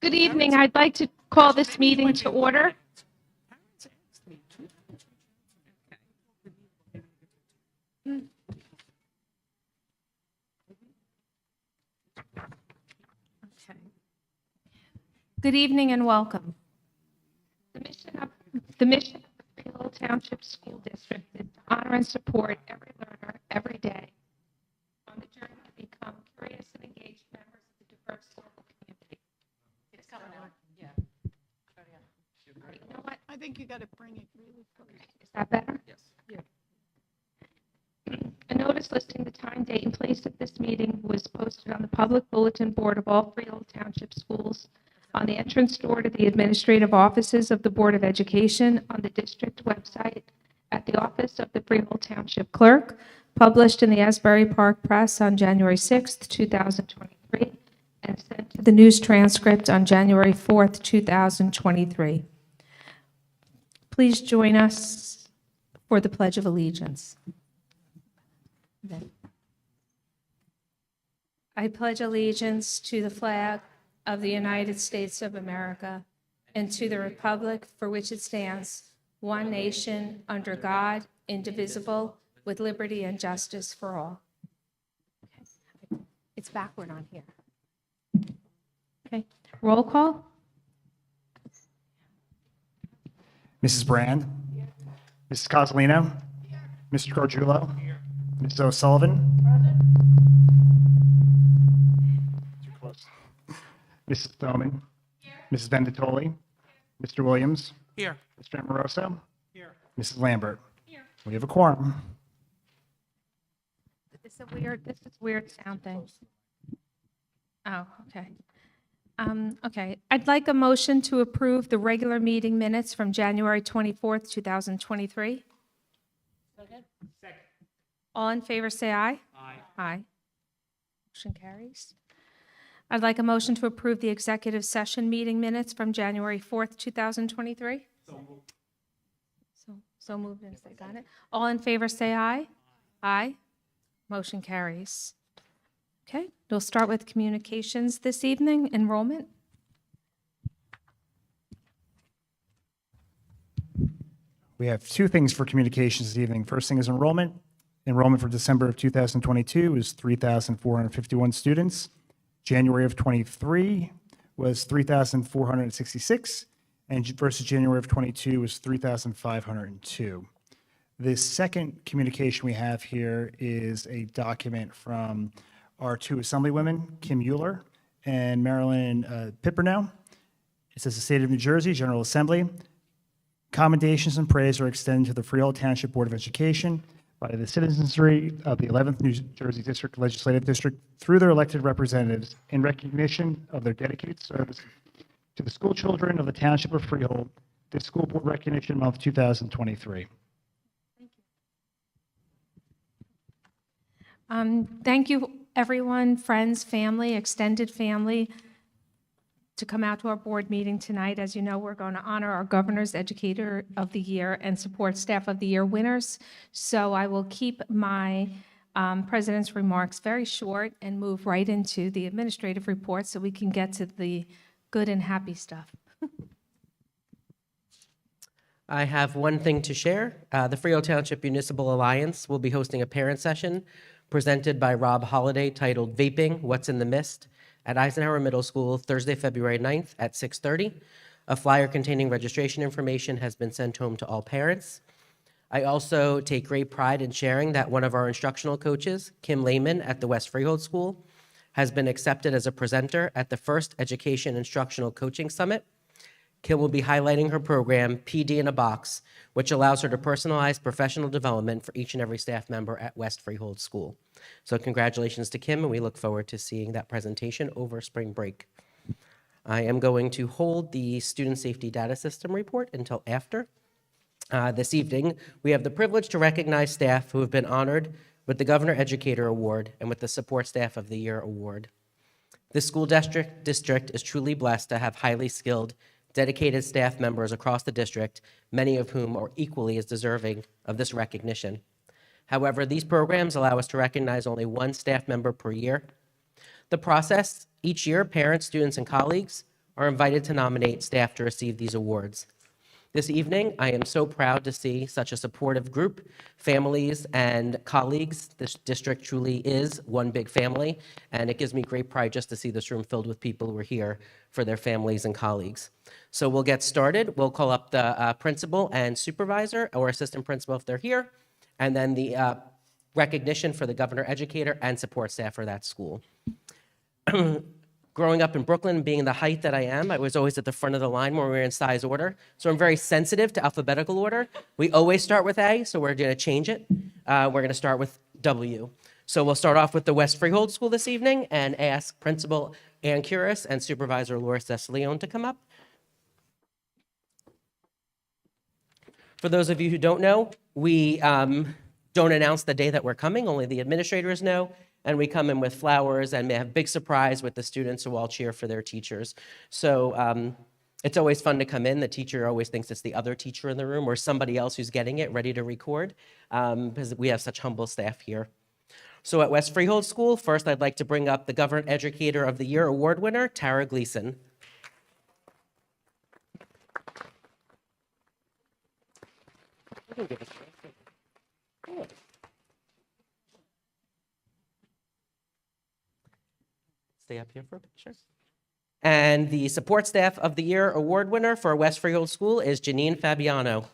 Good evening. I'd like to call this meeting to order. Good evening and welcome. The mission of the Freehold Township School District is to honor and support every learner every day on the journey to become curious and engaged members of the diverse local community. It's coming out. Yeah. You know what? I think you got to bring it really close. Is that better? Yes. A notice listing the time, date, and place of this meeting was posted on the public bulletin board of all Freehold Township schools, on the entrance door to the administrative offices of the Board of Education, on the district website, at the office of the Freehold Township Clerk, published in the Asbury Park Press on January 6th, 2023, and sent to the news transcript on January 4th, 2023. Please join us for the Pledge of Allegiance. I pledge allegiance to the flag of the United States of America and to the republic for which it stands, one nation, under God, indivisible, with liberty and justice for all. It's backward on here. Okay, roll call. Mrs. Brand? Mrs. Cozzolino? Mr. Gargiulo? Mrs. O'Sullivan? Too close. Mrs. Thoman? Mrs. Venditoli? Mr. Williams? Here. Mr. Amoroso? Here. Mrs. Lambert? Here. We have a quorum. This is weird sound thing. Oh, okay. Okay, I'd like a motion to approve the regular meeting minutes from January 24th, 2023. Second. All in favor, say aye. Aye. Aye. Motion carries. I'd like a motion to approve the executive session meeting minutes from January 4th, 2023. So moved and got it. All in favor, say aye. Aye. Motion carries. Okay, we'll start with communications this evening. Enrollment. We have two things for communications this evening. First thing is enrollment. Enrollment for December of 2022 is 3,451 students. January of 23 was 3,466, and versus January of 22 was 3,502. The second communication we have here is a document from our two assemblywomen, Kim Euler and Marilyn Piperno. It says the State of New Jersey General Assembly. Commendations and praise are extended to the Freehold Township Board of Education by the citizenry of the 11th New Jersey District Legislative District through their elected representatives in recognition of their dedicated service to the school children of the Township of Freehold, this School Board Recognition Month 2023. Thank you, everyone, friends, family, extended family, to come out to our board meeting tonight. As you know, we're going to honor our Governor's Educator of the Year and Support Staff of the Year winners. So I will keep my president's remarks very short and move right into the administrative report so we can get to the good and happy stuff. I have one thing to share. The Freehold Township Municipal Alliance will be hosting a parent session presented by Rob Holliday titled Vaping, What's in the Mist, at Eisenhower Middle School, Thursday, February 9th at 6:30. A flyer containing registration information has been sent home to all parents. I also take great pride in sharing that one of our instructional coaches, Kim Lehman at the West Freehold School, has been accepted as a presenter at the first Education Instructional Coaching Summit. Kim will be highlighting her program, PD in a Box, which allows her to personalize professional development for each and every staff member at West Freehold School. So congratulations to Kim, and we look forward to seeing that presentation over spring break. I am going to hold the Student Safety Data System report until after. This evening, we have the privilege to recognize staff who have been honored with the Governor Educator Award and with the Support Staff of the Year Award. This school district is truly blessed to have highly skilled, dedicated staff members across the district, many of whom are equally as deserving of this recognition. However, these programs allow us to recognize only one staff member per year. The process, each year, parents, students, and colleagues are invited to nominate staff to receive these awards. This evening, I am so proud to see such a supportive group, families, and colleagues. This district truly is one big family, and it gives me great pride just to see this room filled with people who are here for their families and colleagues. So we'll get started. We'll call up the principal and supervisor, or assistant principal if they're here, and then the recognition for the governor educator and support staff for that school. Growing up in Brooklyn, being the height that I am, I was always at the front of the line when we were in size order. So I'm very sensitive to alphabetical order. We always start with A, so we're going to change it. We're going to start with W. So we'll start off with the West Freehold School this evening and ask Principal Ann Curis and Supervisor Laura Cestaleone to come up. For those of you who don't know, we don't announce the day that we're coming, only the administrators know. And we come in with flowers and may have a big surprise with the students who all cheer for their teachers. So it's always fun to come in. The teacher always thinks it's the other teacher in the room or somebody else who's getting it ready to record, because we have such humble staff here. So at West Freehold School, first I'd like to bring up the Government Educator of the Year award winner, Tara Gleason. Stay up here for a picture. And the Support Staff of the Year award winner for West Freehold School is Janine Fabiano.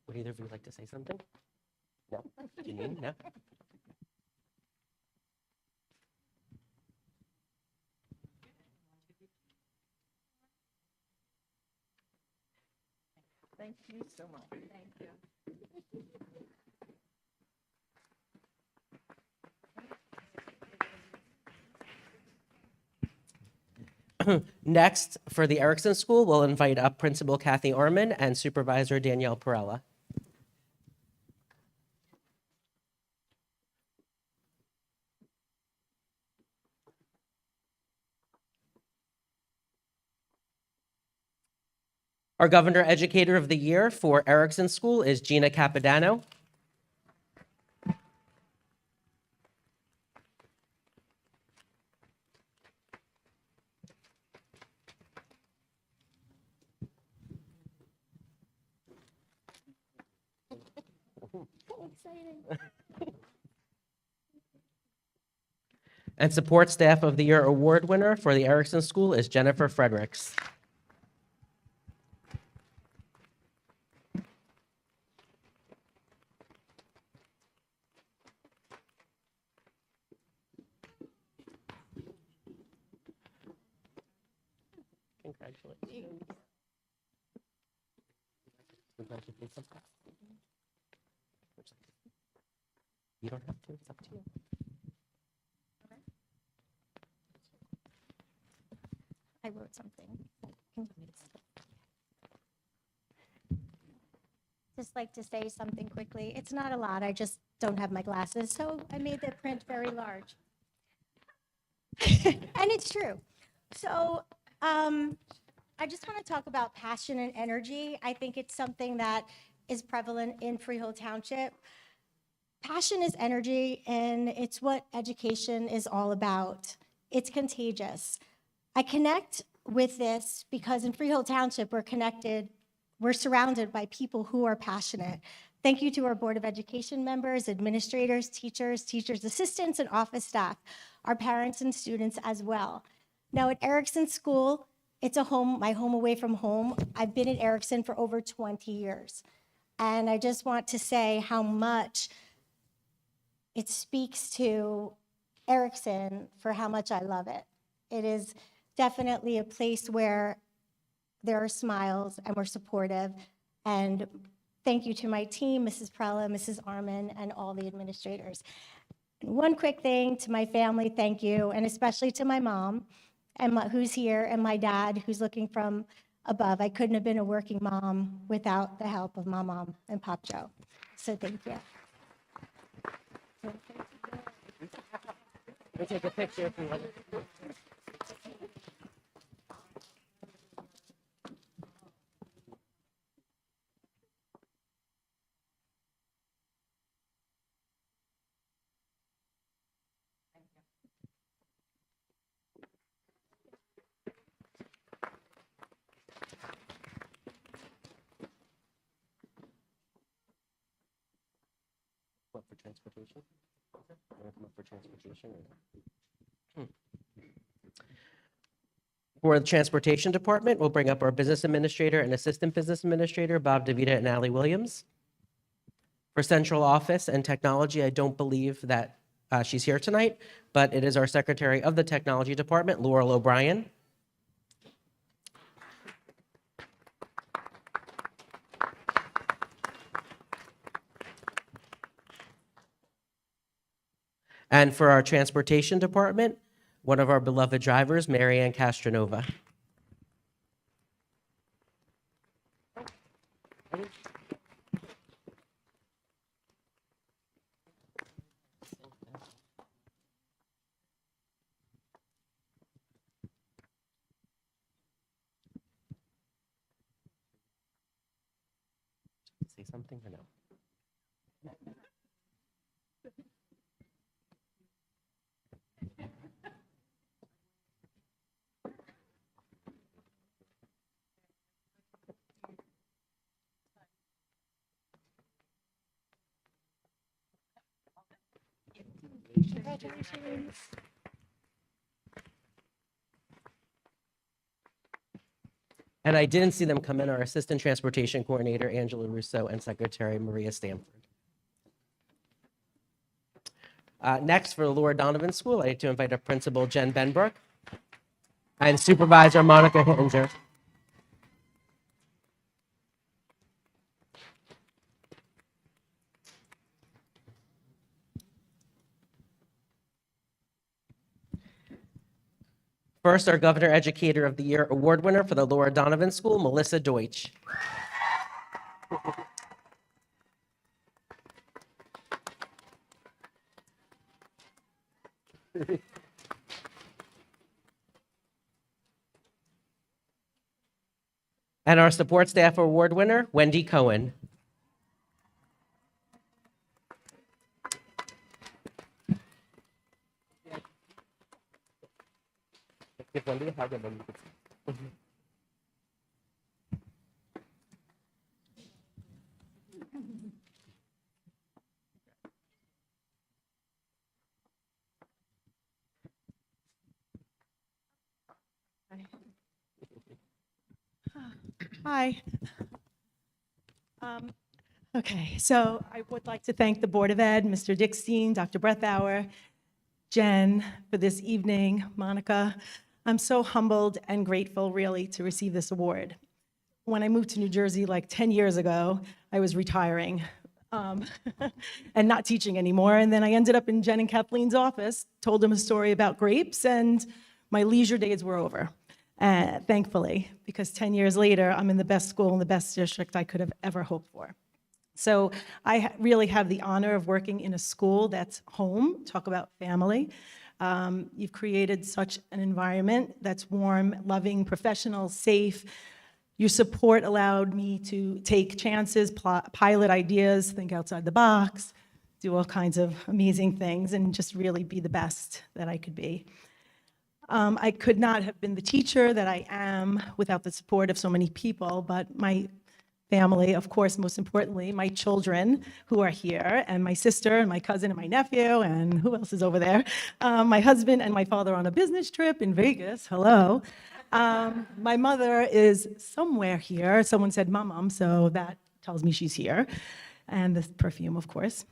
Would either of you like to say something? No? Janine, no? Thank you so much. Thank you. Next, for the Erickson School, we'll invite up Principal Kathy Arman and Supervisor Danielle Perella. Our Governor Educator of the Year for Erickson School is Gina Capodanno. And Support Staff of the Year award winner for the Erickson School is Jennifer Fredericks. Congratulations. You don't have to, it's up to you. I wrote something. Just like to say something quickly. It's not a lot. I just don't have my glasses, so I made the print very large. And it's true. So I just want to talk about passion and energy. I think it's something that is prevalent in Freehold Township. Passion is energy, and it's what education is all about. It's contagious. I connect with this because in Freehold Township, we're surrounded by people who are passionate. Thank you to our Board of Education members, administrators, teachers, teachers' assistants, and office staff, our parents and students as well. Now at Erickson School, it's a home, my home away from home. I've been at Erickson for over 20 years. And I just want to say how much it speaks to Erickson for how much I love it. It is definitely a place where there are smiles and we're supportive. And thank you to my team, Mrs. Prella, Mrs. Arman, and all the administrators. And one quick thing to my family, thank you, and especially to my mom, and who's here, and my dad, who's looking from above. I couldn't have been a working mom without the help of my mom and Pop Joe. So thank you. We'll take a picture if you want. What, for transportation? Want to come up for transportation? For the Transportation Department, we'll bring up our Business Administrator and Assistant Business Administrator, Bob DeVita and Allie Williams. For Central Office and Technology, I don't believe that she's here tonight, but it is our Secretary of the Technology Department, Laurel O'Brien. And for our Transportation Department, one of our beloved drivers, Marianne Castronova. Say something or no? Congratulations. And I didn't see them come in, our Assistant Transportation Coordinator, Angela Russo, and Secretary Maria Stanford. Next, for the Laura Donovan School, I'd like to invite our Principal, Jen Benbrook, and Supervisor Monica Hittinger. First, our Governor Educator of the Year award winner for the Laura Donovan School, Melissa Deutsch. And our Support Staff Award winner, Wendy Cohen. Give Wendy a hug and then you can. Hi. Okay, so I would like to thank the Board of Ed, Mr. Dickstein, Dr. Brethauer, Jen, for this evening, Monica. I'm so humbled and grateful, really, to receive this award. When I moved to New Jersey like 10 years ago, I was retiring and not teaching anymore. And then I ended up in Jen and Kathleen's office, told them a story about grapes, and my leisure days were over. Thankfully, because 10 years later, I'm in the best school in the best district I could have ever hoped for. So I really have the honor of working in a school that's home, talk about family. You've created such an environment that's warm, loving, professional, safe. Your support allowed me to take chances, pilot ideas, think outside the box, do all kinds of amazing things, and just really be the best that I could be. I could not have been the teacher that I am without the support of so many people, but my family, of course, most importantly, my children who are here, and my sister and my cousin and my nephew, and who else is over there? My husband and my father on a business trip in Vegas, hello. My mother is somewhere here. Someone said mum, so that tells me she's here. And this perfume, of course.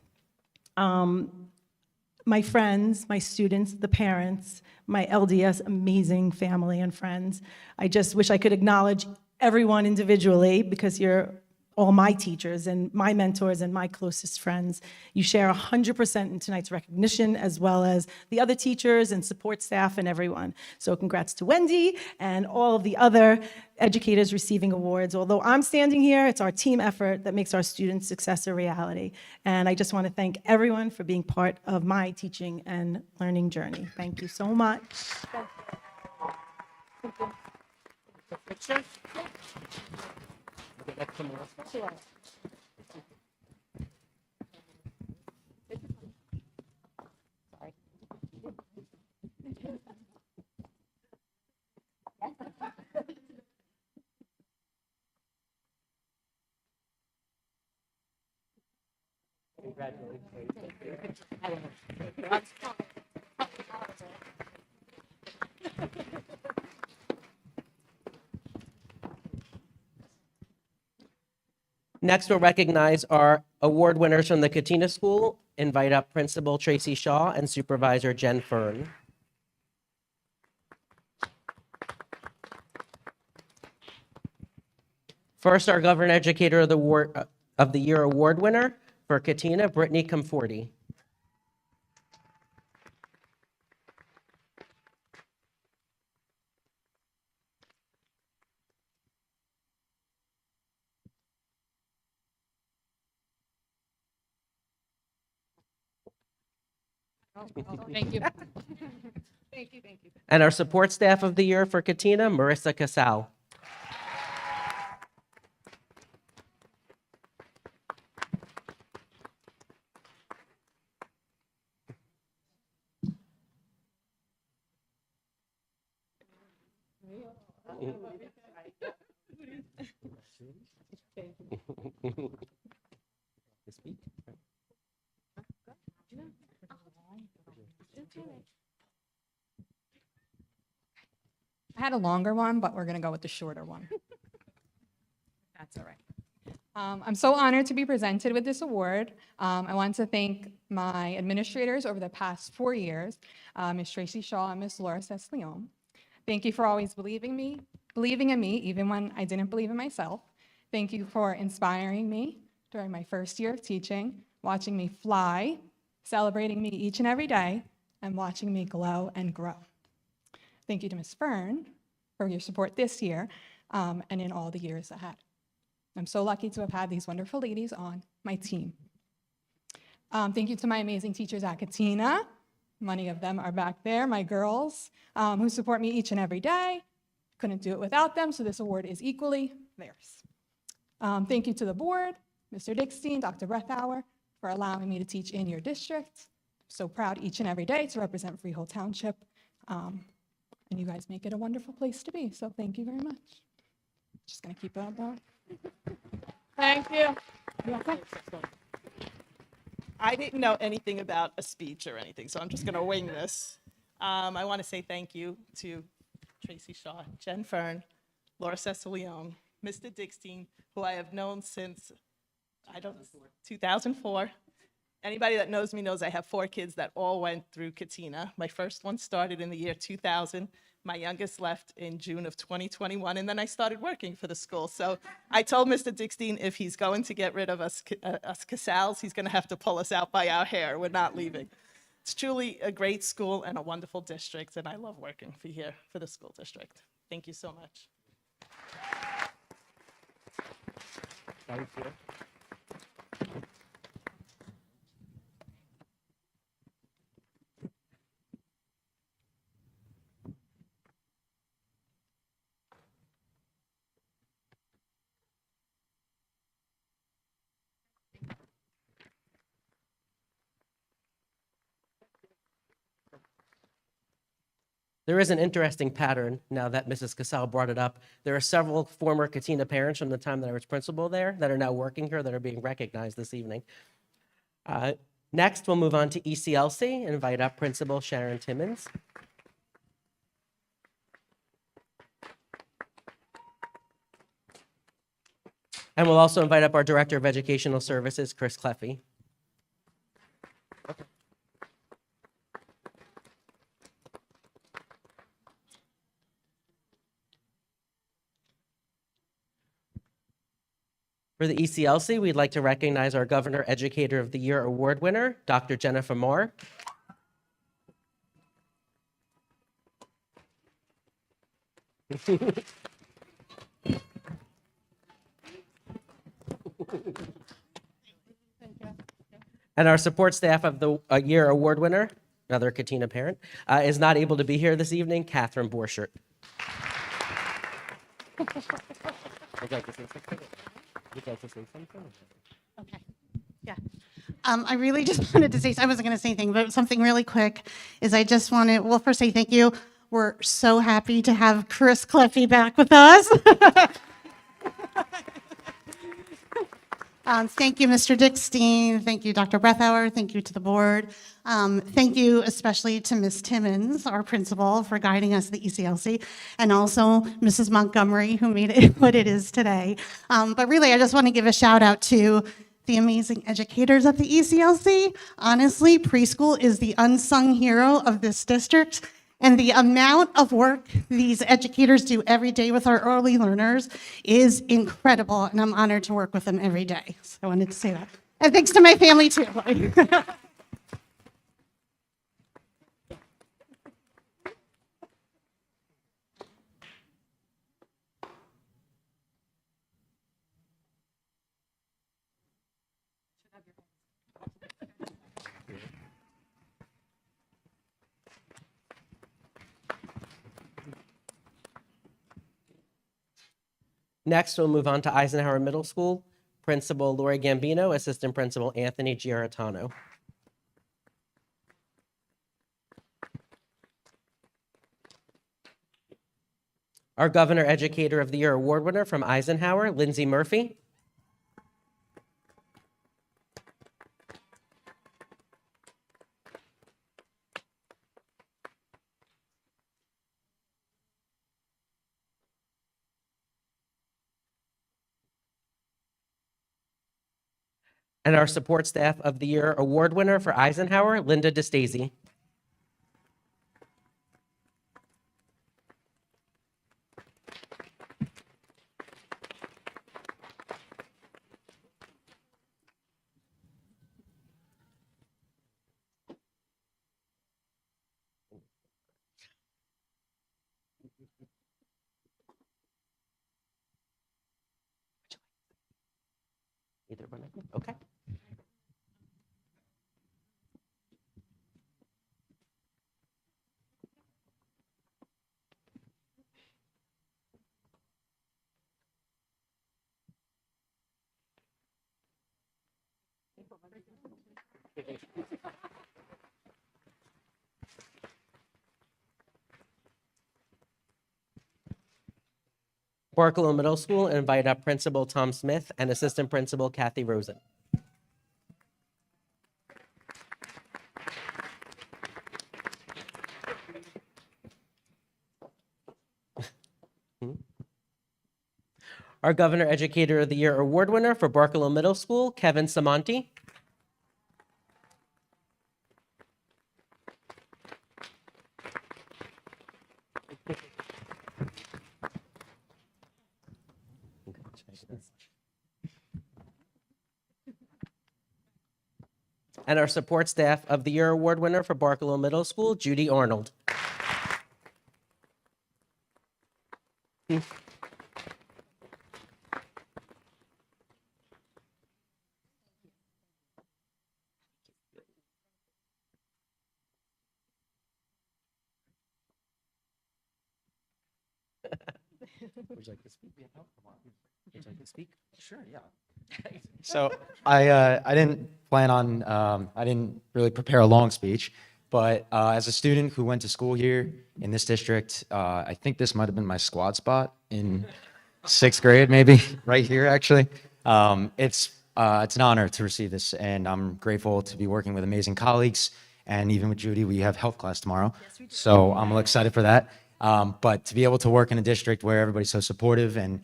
My friends, my students, the parents, my LDS amazing family and friends. I just wish I could acknowledge everyone individually because you're all my teachers and my mentors and my closest friends. You share 100% in tonight's recognition, as well as the other teachers and support staff and everyone. So congrats to Wendy and all of the other educators receiving awards. Although I'm standing here, it's our team effort that makes our students' success a reality. And I just want to thank everyone for being part of my teaching and learning journey. Thank you so much. Next, we'll recognize our award winners from the Katina School. Invite up Principal Tracy Shaw and Supervisor Jen Fern. First, our Governor Educator of the Year award winner for Katina, Brittany Comforti. Thank you. Thank you. And our Support Staff of the Year for Katina, Marissa Casal. I had a longer one, but we're going to go with the shorter one. That's all right. I'm so honored to be presented with this award. I want to thank my administrators over the past 4 years, Ms. Tracy Shaw and Ms. Laura Cesleon. Thank you for always believing in me, even when I didn't believe in myself. Thank you for inspiring me during my first year of teaching, watching me fly, celebrating me each and every day, and watching me glow and grow. Thank you to Ms. Fern for your support this year and in all the years ahead. I'm so lucky to have had these wonderful ladies on my team. Thank you to my amazing teachers at Katina. Many of them are back there, my girls, who support me each and every day. Couldn't do it without them, so this award is equally theirs. Thank you to the board, Mr. Dickstein, Dr. Breathauer, for allowing me to teach in your district. So proud each and every day to represent Freehold Township. And you guys make it a wonderful place to be, so thank you very much. Just gonna keep it up going. Thank you. I didn't know anything about a speech or anything, so I'm just going to wing this. I want to say thank you to Tracy Shaw, Jen Fern, Laura Cesleon, Mr. Dickstein, who I have known since, 2004. Anybody that knows me knows I have 4 kids that all went through Katina. My first one started in the year 2000. My youngest left in June of 2021, and then I started working for the school. So I told Mr. Dickstein if he's going to get rid of us Casals, he's going to have to pull us out by our hair. We're not leaving. It's truly a great school and a wonderful district, and I love working for the school district. Thank you so much. Thank you. There is an interesting pattern now that Mrs. Casal brought it up. There are several former Katina parents from the time that I was principal there that are now working here that are being recognized this evening. Next, we'll move on to ECLC and invite up Principal Sharon Timmons. And we'll also invite up our Director of Educational Services, Chris Cleffy. For the ECLC, we'd like to recognize our Governor Educator of the Year award winner, Dr. Jennifer Moore. And our support staff of the year award winner, another Katina parent, is not able to be here this evening, Catherine Borchert. I really just wanted to say, I wasn't going to say anything, but something really quick is I just want to, well, first say thank you. We're so happy to have Chris Cleffy back with us. Thank you, Mr. Dickstein. Thank you, Dr. Breathauer. Thank you to the board. Thank you especially to Ms. Timmons, our principal, for guiding us to the ECLC, and also Mrs. Montgomery, who made it what it is today. But really, I just want to give a shout out to the amazing educators at the ECLC. Honestly, preschool is the unsung hero of this district. And the amount of work these educators do every day with our early learners is incredible, and I'm honored to work with them every day. So I wanted to say that. And thanks to my family, too. Next, we'll move on to Eisenhower Middle School, Principal Lori Gambino, Assistant Principal Anthony Giarratano. Our Governor Educator of the Year award winner from Eisenhower, Lindsay Murphy. And our Support Staff of the Year award winner for Eisenhower, Linda DeStazy. Either one of them? Okay. Barkalow Middle School, invite up Principal Tom Smith and Assistant Principal Kathy Rosen. Our Governor Educator of the Year award winner for Barkalow Middle School, Kevin Samonti. And our Support Staff of the Year award winner for Barkalow Middle School, Judy Arnold. Would you like to speak? Would you like to speak? Sure, yeah. So I didn't plan on, I didn't really prepare a long speech, but as a student who went to school here in this district, I think this might have been my squad spot in 6th grade, maybe, right here, actually. It's an honor to receive this, and I'm grateful to be working with amazing colleagues, and even with Judy, we have health class tomorrow, so I'm excited for that. But to be able to work in a district where everybody's so supportive and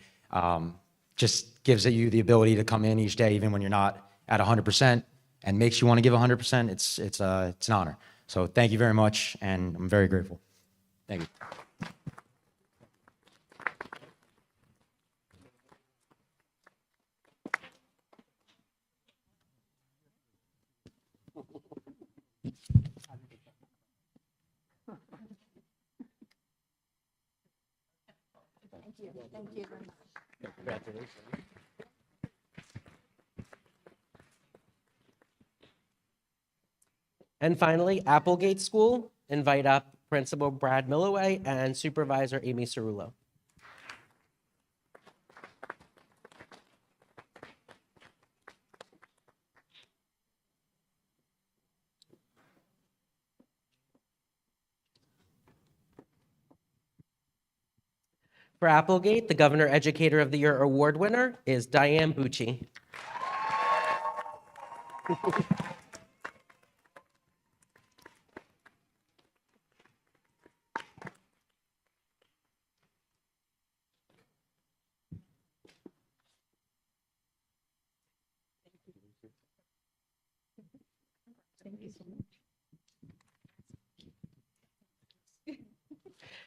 just gives you the ability to come in each day, even when you're not at 100%, and makes you want to give 100%, it's an honor. So thank you very much, and I'm very grateful. Thank you. you. Thank you very much. And finally, Applegate School, invite up Principal Brad Milloway and Supervisor Amy Cerullo. For Applegate, the Governor Educator of the Year award winner is Diane Bucci.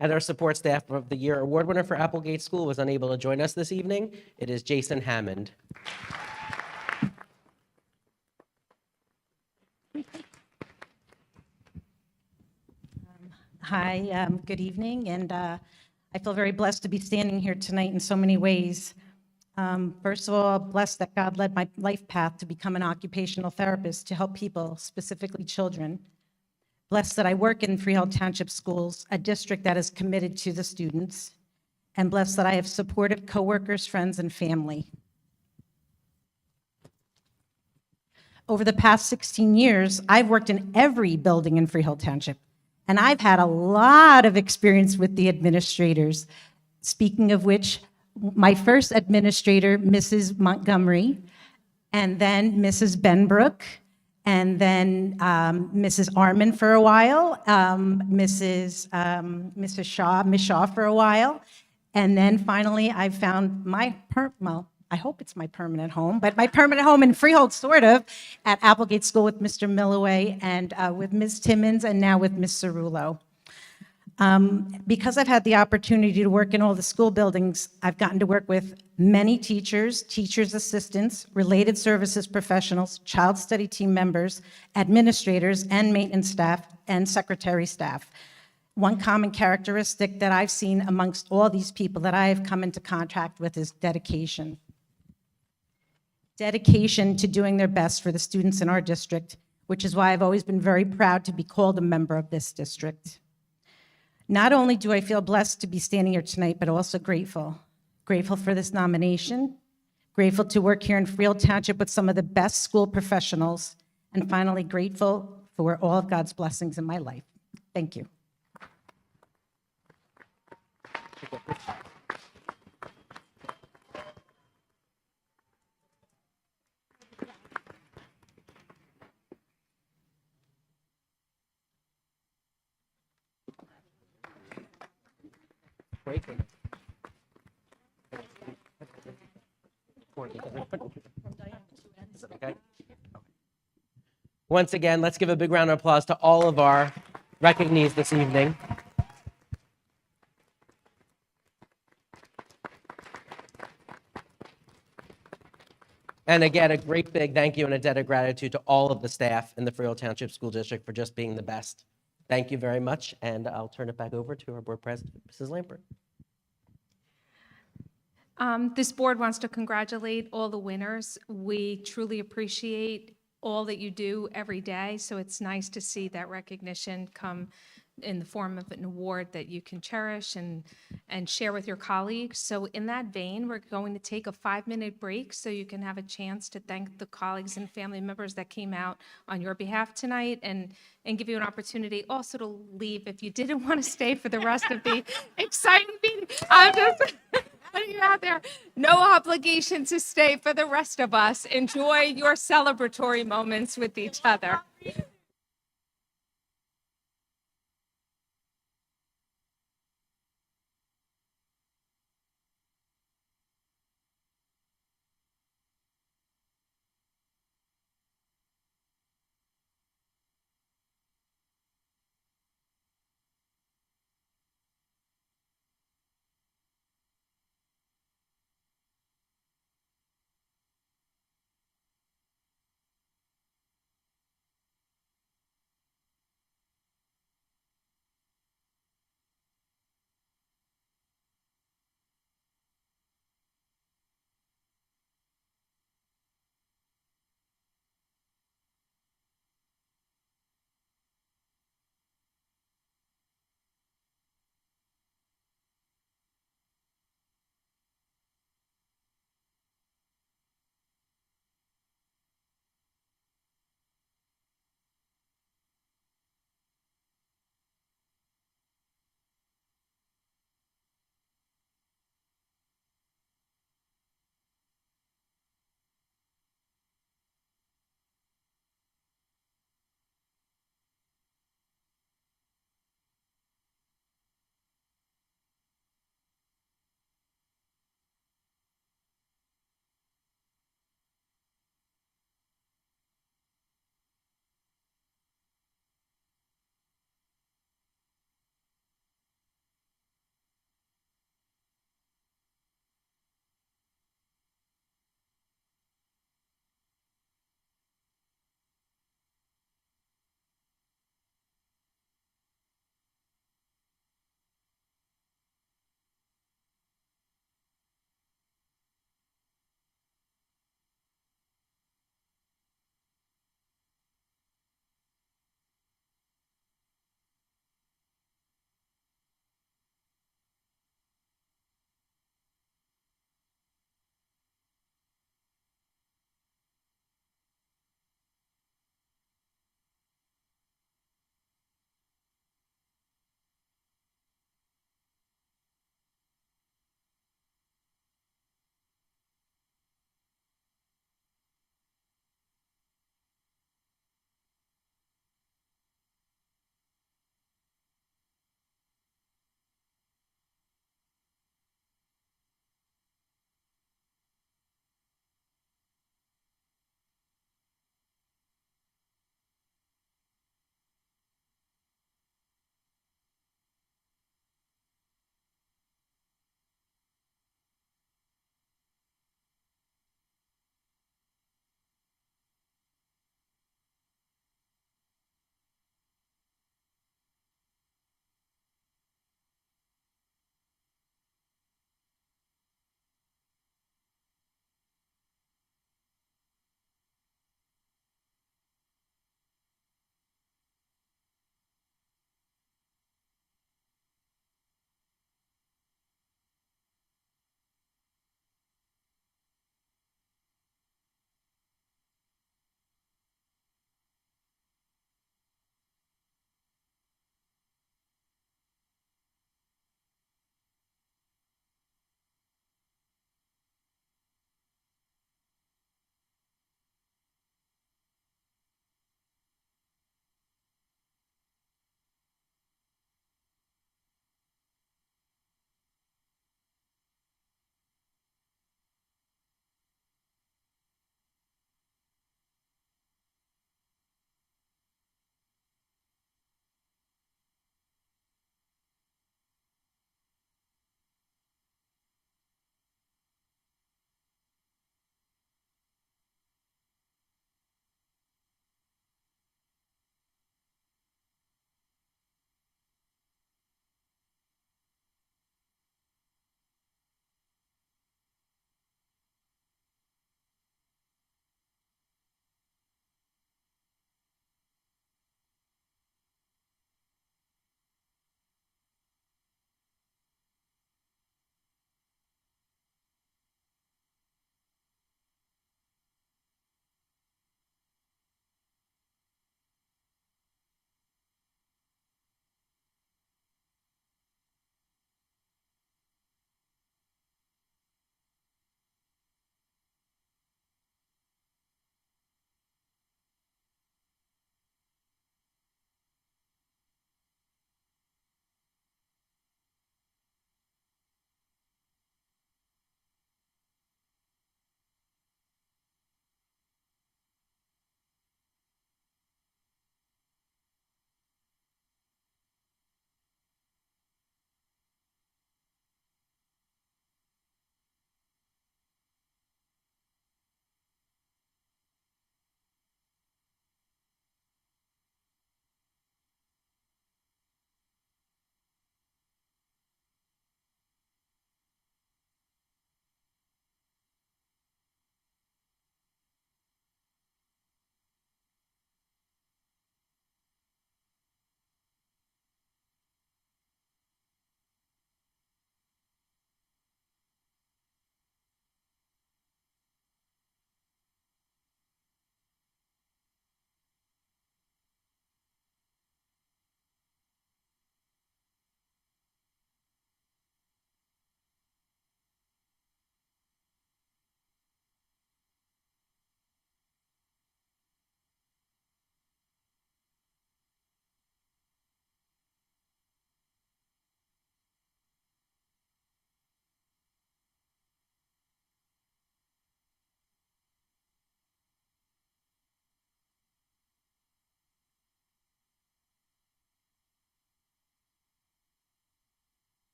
And our Support Staff of the Year award winner for Applegate School was unable to join us this evening. It is Jason Hammond. Hi, good evening, and I feel very blessed to be standing here tonight in so many ways. First of all, blessed that God led my life path to become an occupational therapist to help people, specifically children. Blessed that I work in Freehold Township Schools, a district that is committed to the students, and blessed that I have supportive coworkers, friends, and family. Over the past 16 years, I've worked in every building in Freehold Township, and I've had a lot of experience with the administrators. Speaking of which, my first administrator, Mrs. Montgomery, and then Mrs. Benbrook, and then Mrs. Arman for a while, Mrs. Shaw, Miss Shaw for a while, and then finally I found my I hope it's my permanent home, but my permanent home in Freehold, sort of, at Applegate School with Mr. Milloway and with Ms. Timmons, and now with Ms. Cerullo. Because I've had the opportunity to work in all the school buildings, I've gotten to work with many teachers, teachers' assistants, related services professionals, child study team members, administrators, and maintenance staff, and secretary staff. One common characteristic that I've seen amongst all these people that I have come into contact with is dedication. Dedication to doing their best for the students in our district, which is why I've always been very proud to be called a member of this district. Not only do I feel blessed to be standing here tonight, but also grateful. Grateful for this nomination, grateful to work here in Freehold Township with some of the best school professionals, and finally grateful for all of God's blessings in my life. Thank you. Once again, let's give a big round of applause to all of our recognees this evening. And again, a great big thank you and a debt of gratitude to all of the staff in the Freehold Township School District for just being the best. Thank you very much, and I'll turn it back over to our board president, Mrs. Lambert. This board wants to congratulate all the winners. We truly appreciate all that you do every day, so it's nice to see that recognition come in the form of an award that you can cherish and share with your colleagues. So in that vein, we're going to take a 5-minute break so you can have a chance to thank the colleagues and family members that came out on your behalf tonight, and give you an opportunity also to leave if you didn't want to stay for the rest of the exciting meeting. I'm just putting you out there. No obligation to stay for the rest of us. Enjoy your celebratory moments with each other.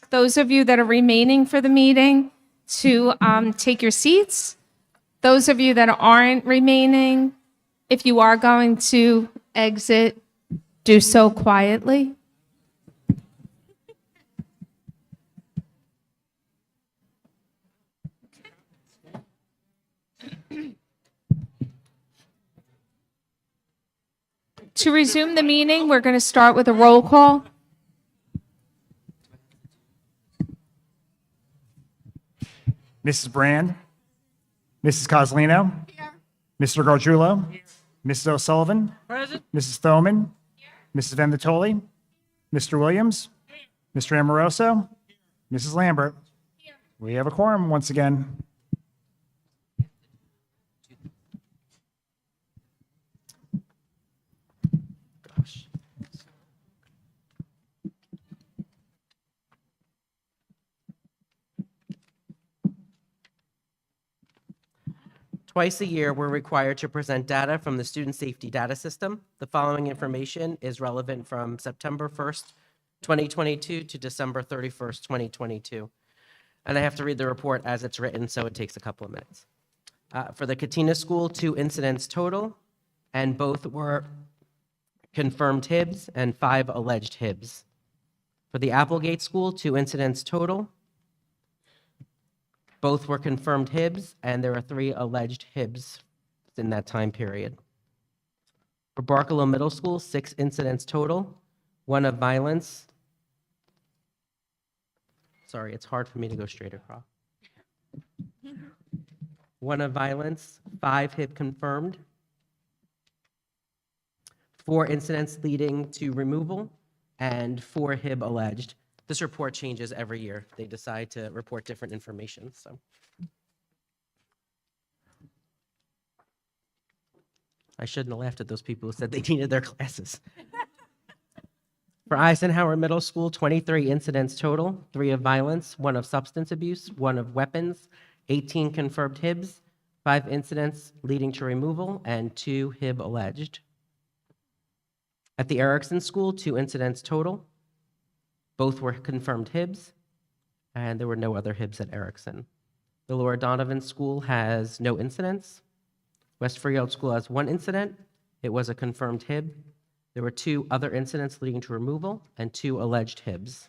those of you that are remaining for the meeting to take your seats. Those of you that aren't remaining, if you are going to exit, do so quietly. To resume the meeting, we're going to start with a roll call. Mrs. Brand, Mrs. Coslino, Mr. Gargiulo, Mrs. O'Sullivan, Mrs. Thoman, Mrs. Venditoli, Mr. Williams, Mr. Amoroso, Mrs. Lambert. We have a quorum once again. Twice a year, we're required to present data from the Student Safety Data System. The following information is relevant from September 1st, 2022 to December 31st, 2022. And I have to read the report as it's written, so it takes a couple of minutes. For the Katina School, 2 incidents total, and both were confirmed HIBs and 5 alleged HIBs. For the Applegate School, 2 incidents total. Both were confirmed HIBs, and there are 3 alleged HIBs in that time period. For Barkalow Middle School, 6 incidents total, 1 of violence. Sorry, it's hard for me to go straight across. 1 of violence, 5 HIB confirmed. 4 incidents leading to removal, and 4 HIB alleged. This report changes every year. They decide to report different information, so. I shouldn't have laughed at those people who said they needed their classes. For Eisenhower Middle School, 23 incidents total, 3 of violence, 1 of substance abuse, 1 of weapons, 18 confirmed HIBs, 5 incidents leading to removal, and 2 HIB alleged. At the Erickson School, 2 incidents total. Both were confirmed HIBs, and there were no other HIBs at Erickson. The Laura Donovan School has no incidents. West Freehold School has 1 incident. It was a confirmed HIB. There were 2 other incidents leading to removal and 2 alleged HIBs.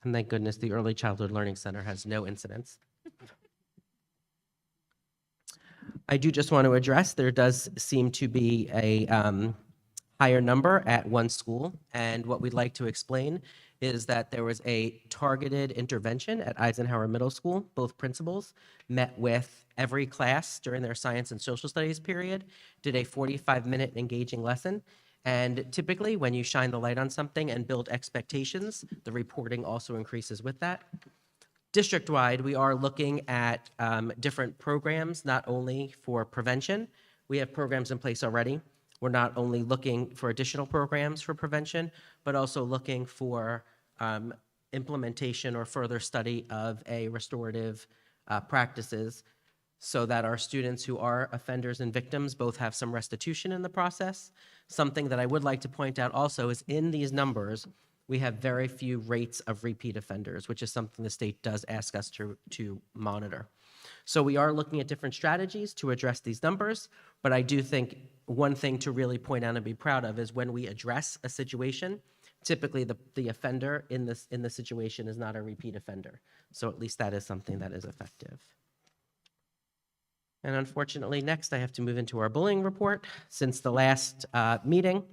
And thank goodness the Early Childhood Learning Center has no incidents. I do just want to address, there does seem to be a higher number at one school, and what we'd like to explain is that there was a targeted intervention at Eisenhower Middle School. Both principals met with every class during their science and social studies period, did a 45-minute engaging lesson, and typically when you shine the light on something and build expectations, the reporting also increases with that. District-wide, we are looking at different programs, not only for prevention. We have programs in place already. We're not only looking for additional programs for prevention, but also looking for implementation or further study of a restorative practices so that our students who are offenders and victims both have some restitution in the process. Something that I would like to point out also is in these numbers, we have very few rates of repeat offenders, which is something the state does ask us to monitor. So we are looking at different strategies to address these numbers, but I do think one thing to really point out and be proud of is when we address a situation, typically the offender in the situation is not a repeat offender. So at least that is something that is effective. And unfortunately, next I have to move into our bullying report. Since the last meeting,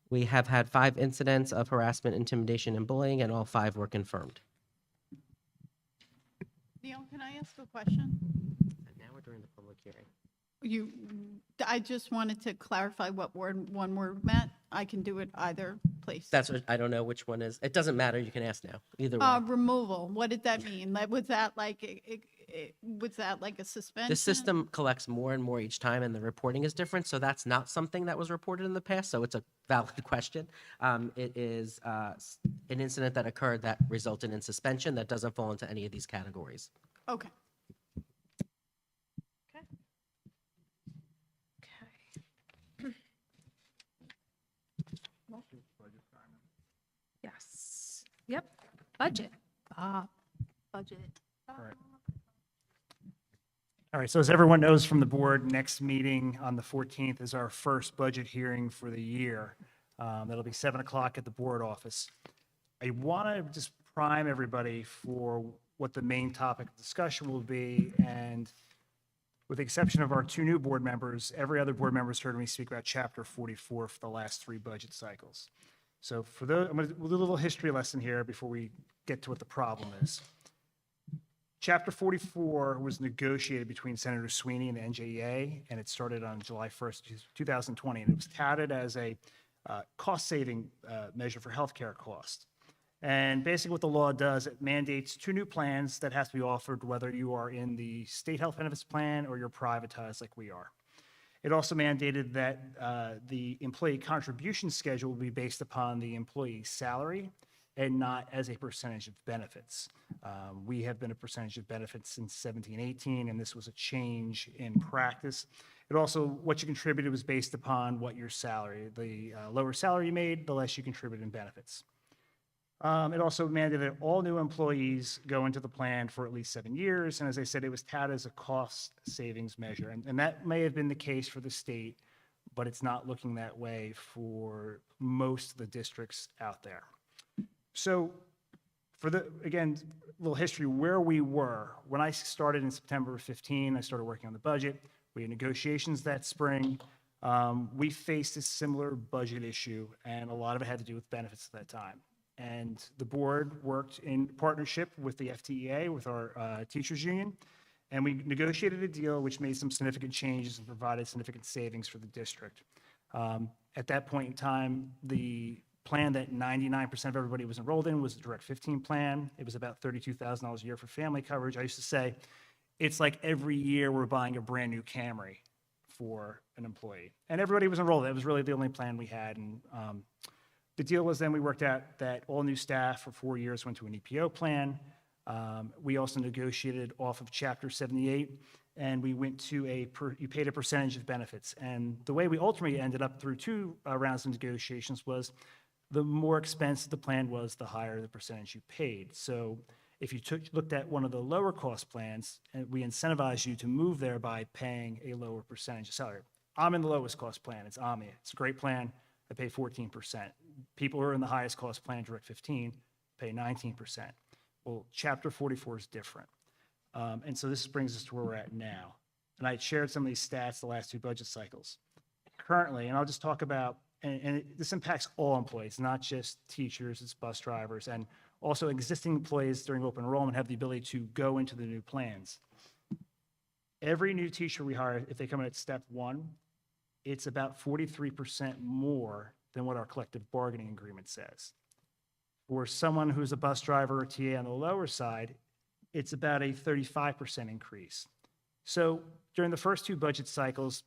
we have had 5 incidents of harassment, intimidation, and bullying, and all 5 were confirmed. Neil, can I ask a question? And now we're during the public hearing. I just wanted to clarify what one word meant. I can do it either place. That's what, I don't know which one is. It doesn't matter. You can ask now. Either way. Removal, what did that mean? Was that like a suspension? The system collects more and more each time, and the reporting is different. So that's not something that was reported in the past. So it's a valid question. It is an incident that occurred that resulted in suspension that doesn't fall into any of these categories. Okay. Yes. Yep, budget. Budget. All right, so as everyone knows from the board, next meeting on the 14th is our first budget hearing for the year. That'll be 7 o'clock at the board office. I want to just prime everybody for what the main topic of discussion will be, and with the exception of our 2 new board members, every other board member has heard me speak about Chapter 44 for the last 3 budget cycles. So for those, we'll do a little history lesson here before we get to what the problem is. Chapter 44 was negotiated between Senator Sweeney and the NJEA, and it started on July 1st, 2020, and it was touted as a cost-saving measure for healthcare costs. And basically what the law does, it mandates 2 new plans that has to be offered whether you are in the state health benefits plan or you're privatized like we are. It also mandated that the employee contribution schedule will be based upon the employee's salary and not as a percentage of benefits. We have been a percentage of benefits since 1718, and this was a change in practice. It also, what you contributed was based upon what your salary, the lower salary you made, the less you contributed in benefits. It also mandated that all new employees go into the plan for at least 7 years, and as I said, it was touted as a cost savings measure, and that may have been the case for the state, but it's not looking that way for most of the districts out there. So for again, a little history, where we were, when I started in September of 15, I started working on the budget. We had negotiations that spring. We faced a similar budget issue, and a lot of it had to do with benefits at that time. And the board worked in partnership with the FTEA, with our teachers union, and we negotiated a deal which made some significant changes and provided significant savings for the district. At that point in time, the plan that 99% of everybody was enrolled in was the Direct 15 plan. It was about $32,000 a year for family coverage. I used to say, it's like every year we're buying a brand new Camry for an employee. And everybody was enrolled. That was really the only plan we had. And the deal was then we worked out that all new staff for 4 years went to an EPO plan. We also negotiated off of Chapter 78, and we went to you paid a percentage of benefits. And the way we ultimately ended up through 2 rounds of negotiations was the more expensive the plan was, the higher the percentage you paid. So if you looked at one of the lower cost plans, and we incentivized you to move there by paying a lower percentage of salary. I'm in the lowest cost plan. It's Omnia. It's a great plan. I pay 14%. People who are in the highest cost plan, Direct 15, pay 19%. Well, Chapter 44 is different. And so this brings us to where we're at now. And I shared some of these stats the last 2 budget cycles. Currently, and I'll just talk about, this impacts all employees, not just teachers, it's bus drivers, and also existing employees during open enrollment have the ability to go into the new plans. Every new teacher we hire, if they come in at step 1, it's about 43% more than what our collective bargaining agreement says. For someone who's a bus driver or TA on the lower side, it's about a 35% increase. So during the first 2 budget cycles,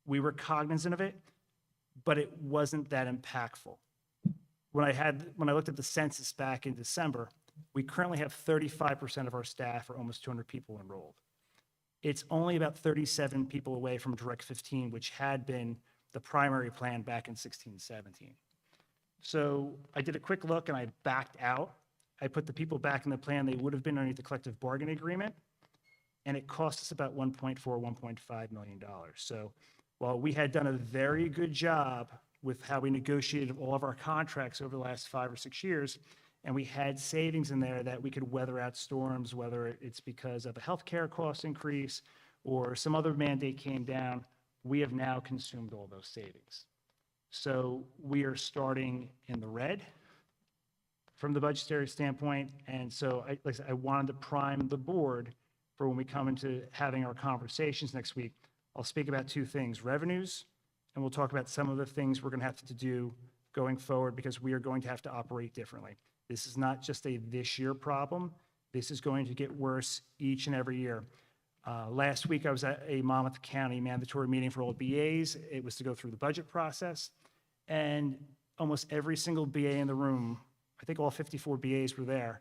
we were cognizant of it, but it wasn't that impactful. When I looked at the census back in December, we currently have 35% of our staff, or almost 200 people, enrolled. It's only about 37 people away from Direct 15, which had been the primary plan back in 16-17. So I did a quick look and I backed out. I put the people back in the plan they would have been underneath the collective bargaining agreement, and it cost us about $1.5 million. So while we had done a very good job with how we negotiated all of our contracts over the last 5 or 6 years, and we had savings in there that we could weather out storms, whether it's because of a healthcare cost increase or some other mandate came down, we have now consumed all those savings. So we are starting in the red from the budgetary standpoint. And so like I said, I wanted to prime the board for when we come into having our conversations next week. I'll speak about 2 things, revenues, and we'll talk about some of the things we're going to have to do going forward because we are going to have to operate differently. This is not just a this year problem. This is going to get worse each and every year. Last week, I was at a Monmouth County mandatory meeting for all BAs. It was to go through the budget process, and almost every single BA in the room, I think all 54 BAs were there,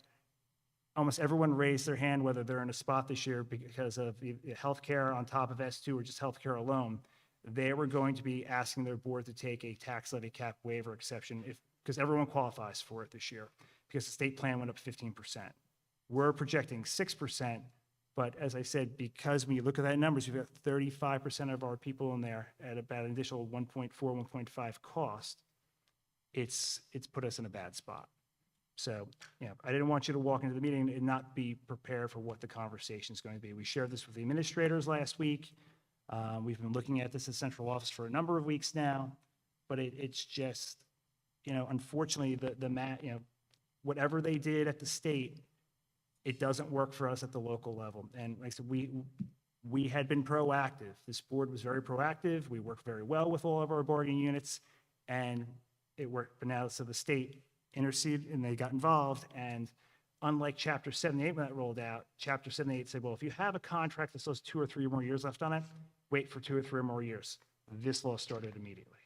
almost everyone raised their hand whether they're in a spot this year because of the healthcare on top of S2 or just healthcare alone. They were going to be asking their board to take a tax levy cap waiver exception because everyone qualifies for it this year. because the state plan went up 15%. We're projecting 6%, but as I said, because when you look at that numbers, you've got 35% of our people in there at about an additional 1.4, 1.5 cost. It's put us in a bad spot. So, I didn't want you to walk into the meeting and not be prepared for what the conversation is going to be. We shared this with the administrators last week. We've been looking at this at central office for a number of weeks now, but it's just, unfortunately, whatever they did at the state, it doesn't work for us at the local level. And like I said, we had been proactive. This board was very proactive. We worked very well with all of our bargaining units, and it worked. But now, so the state interceded and they got involved. And unlike Chapter 78 when that rolled out, Chapter 78 said, well, if you have a contract that still has 2 or 3 more years left on it, wait for 2 or 3 more years. This law started immediately.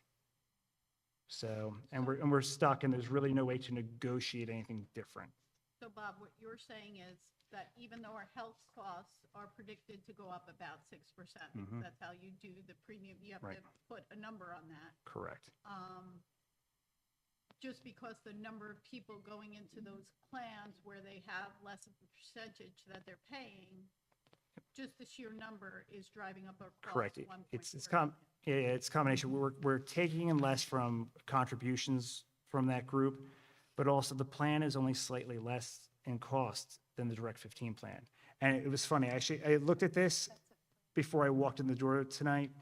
So, and we're stuck, and there's really no way to negotiate anything different. So Bob, what you're saying is that even though our health costs are predicted to go up about 6%, that's how you do the premium, you have to put a number on that. Correct. Just because the number of people going into those plans where they have less of a percentage that they're paying, just the sheer number is driving up our cost. Correct. It's a combination. We're taking in less from contributions from that group, but also the plan is only slightly less in cost than the Direct 15 plan. And it was funny, actually, I looked at this before I walked in the door tonight.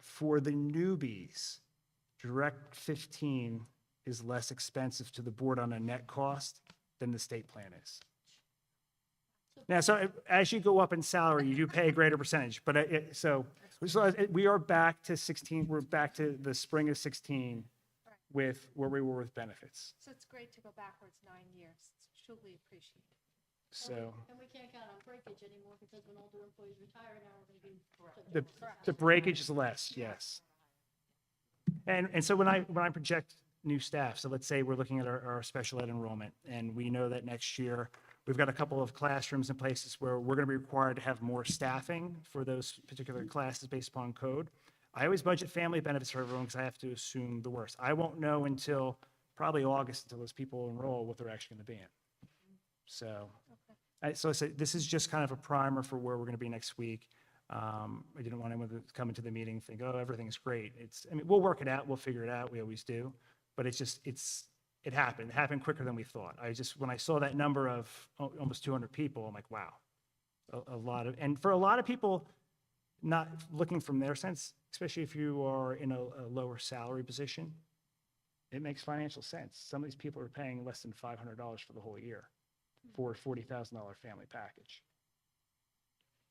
For the newbies, Direct 15 is less expensive to the board on a net cost than the state plan is. Now, so as you go up in salary, you do pay a greater percentage, but we are back to 16, we're back to the spring of 16 with where we were with benefits. So it's great to go backwards 9 years. It's truly appreciated. So And we can't count on breakage anymore because when older employees retire now, we're going to be. the breakage is less, yes. And so when I project new staff, so let's say we're looking at our special ed enrollment, and we know that next year we've got a couple of classrooms and places where we're going to be required to have more staffing for those particular classes based upon code. I always budget family benefits for everyone because I have to assume the worst. I won't know until probably August until those people enroll what they're actually going to be in. So, so I said, this is just kind of a primer for where we're going to be next week. I didn't want anyone to come into the meeting and think, oh, everything's great. We'll work it out. We'll figure it out. We always do. But it happened. It happened quicker than we thought. When I saw that number of almost 200 people, I'm like, wow, a lot of, and for a lot of people, not looking from their sense, especially if you are in a lower salary position, it makes financial sense. Some of these people are paying less than $500 for the whole year for a $40,000 family package.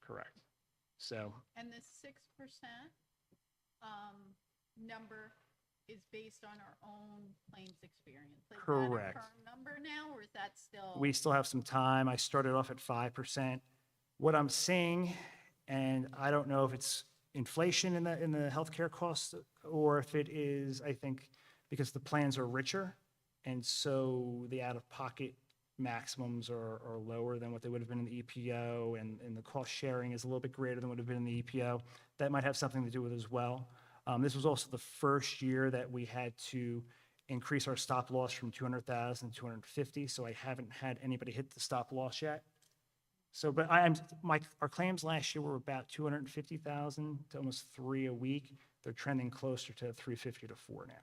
Correct. So. And the 6% number is based on our own claims experience. Is Correct. that a firm number now, or is that still? We still have some time. I started off at 5%. What I'm seeing, and I don't know if it's inflation in the healthcare costs or if it is, I think, because the plans are richer, and so the out-of-pocket maximums are lower than what they would have been in the EPO, and the cost sharing is a little bit greater than would have been in the EPO. That might have something to do with it as well. This was also the first year that we had to increase our stop loss from 200,000 to 250, so I haven't had anybody hit the stop loss yet. So, but our claims last year were about 250,000 to almost 3 a week. They're trending closer to 350 to 4 now.